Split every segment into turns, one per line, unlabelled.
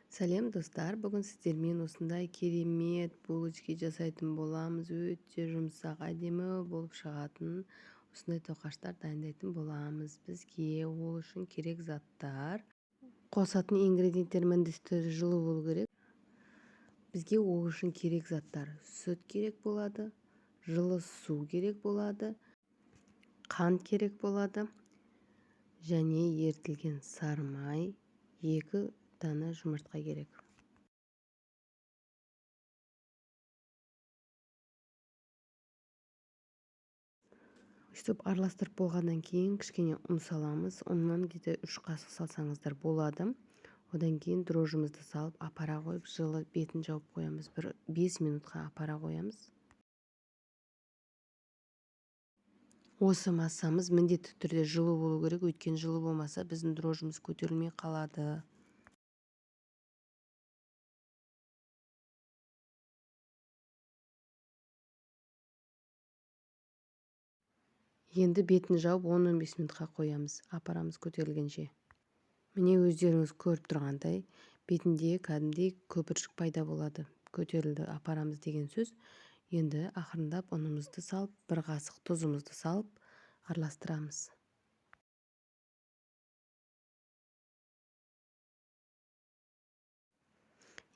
Сәлем достар, бүгін сіздермен осындай керемет булочки жасайтын боламыз. Өте жұмсақ, әдемі болып шығатын осындай тоқаштар дайындайтын боламыз. Бізге ол үшін керек заттар, қосатын ингредиенттер міндетті түрде жылы болу керек. Бізге ол үшін керек заттар: сүт керек болады, жылы су керек болады, қант керек болады және ерітілген сары май, 2 дана жұмыртқа керек. Өстіп араластырып болғаннан кейін кішкене ұн саламыз. Ұннан где 3 қасық салсаңыздар болады. Одан кейін дрожжымызды салып апара қойып, жылы бетін жауып қоямыз. 5 минутқа апара қоямыз. Осы массамыз міндетті түрде жылы болу керек, өйткені жылы болмаса біздің дрожжымыз көтерілмей қалады. Енді бетін жауып 10-15 минутқа қоямыз, апарамыз көтерілгенше. Міне өздеріңіз көріп тұрғандай, бетінде кәдімгідей көпіршік пайда болады. Көтерілді, апарамыз деген сөз. Енді ақырындап ұнымызды салып, 1 қасық тұзымызды салып араластырамыз.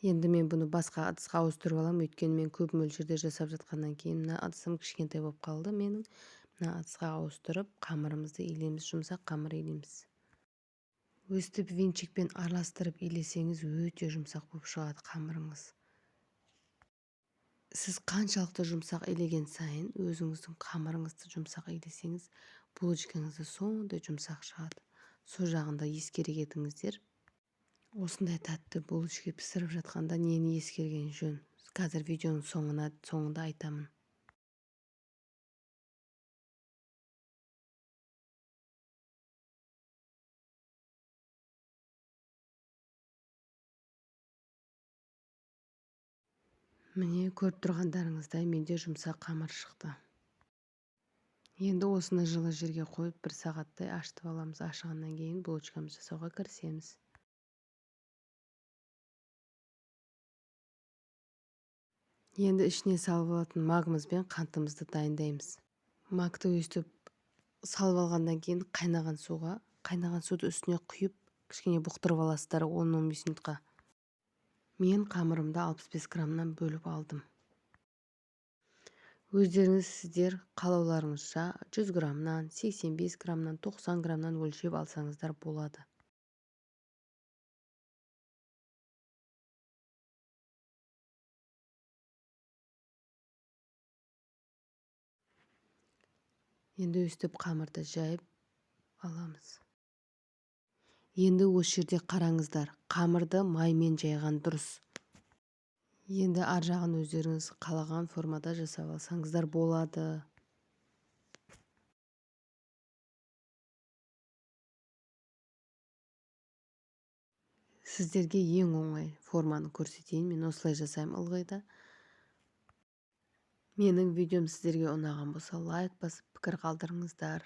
Енді мен бұны басқа ыдысқа ауыстырып аламын, өйткені мен көп мөлшерде жасап жатқаннан кейін мына ыдысым кішкентай болып қалды менің. Мына ыдысқа ауыстырып, қамырымызды илейміз, жұмсақ қамыр илейміз. Өстіп венчикпен араластырып илесеңіз, өте жұмсақ болып шығады қамырыңыз. Сіз қаншалықты жұмсақ илеген сайын, өзіңіздің қамырыңызды жұмсақ илесеңіз, булочкаңызды сондай жұмсақ шығады. Сол жағында ескере кетіңіздер. Осындай тәтті булочки пісіріп жатқанда нені ескерген жөн? Қазір видеоның соңында айтамын. Міне көріп тұрғандарыңыздай менде жұмсақ қамыр шықты. Енді осыны жылы жерге қойып 1 сағаттай ашытып аламыз. Ашығаннан кейін булочкамызды жасауға кірісеміз. Енді ішіне салып алатын магымыз бен қантымызды дайындаймыз. Магты өстіп салып алғаннан кейін қайнаған суды үстіне құйып, кішкене бұқтырып аласыздар 10-15 минутқа. Мен қамырымды 65 граммнан бөліп алдым. Сіздер қалауларыңызша 100 граммнан, 85 граммнан, 90 граммнан өлшеп алсаңыздар болады. Енді өстіп қамырды жайып аламыз. Енді осы жерде қараңыздар, қамырды маймен жайған дұрыс. Енді ар жағын өздеріңіз қалаған формада жасап алсаңыздар болады. Сіздерге ең оңай форманы көрсетейін. Мен осылай жасаймын ылғида. Менің видеом сіздерге ұнаған болса, лайк басып пікір қалдырыңыздар.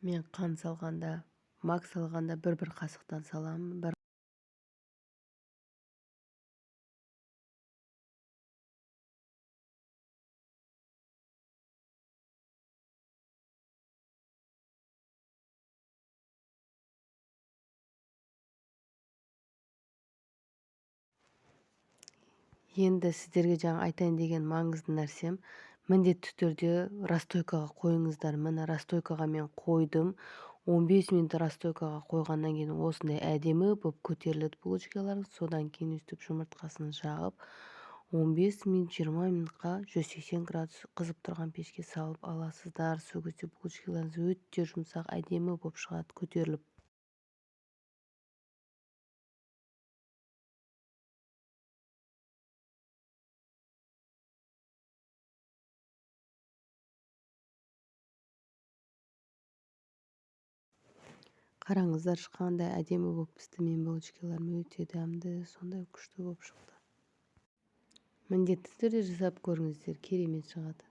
Мен қант салғанда, мак салғанда 1-1 қасықтан саламын. Енді сіздерге жаңа айтайын деген маңызды нәрсем, міндетті түрде расстойкаға қойыңыздар. Міне расстойкаға мен қойдым. 15 минут расстойкаға қойғаннан кейін осындай әдемі болып көтеріледі булочкалар. Содан кейін өстіп жұмыртқасын жағып, 15 минут 20 минутқа 180 градус қызып тұрған пешке салып аласыздар. Сол кезде булочкаларыңыз өте жұмсақ, әдемі болып шығады, көтеріліп. Қараңыздар, қандай әдемі болып пісті мен булочкаларым, өте дәмді, сондай күшті болып шықты. Міндетті түрде жасап көріңіздер, керемет шығады.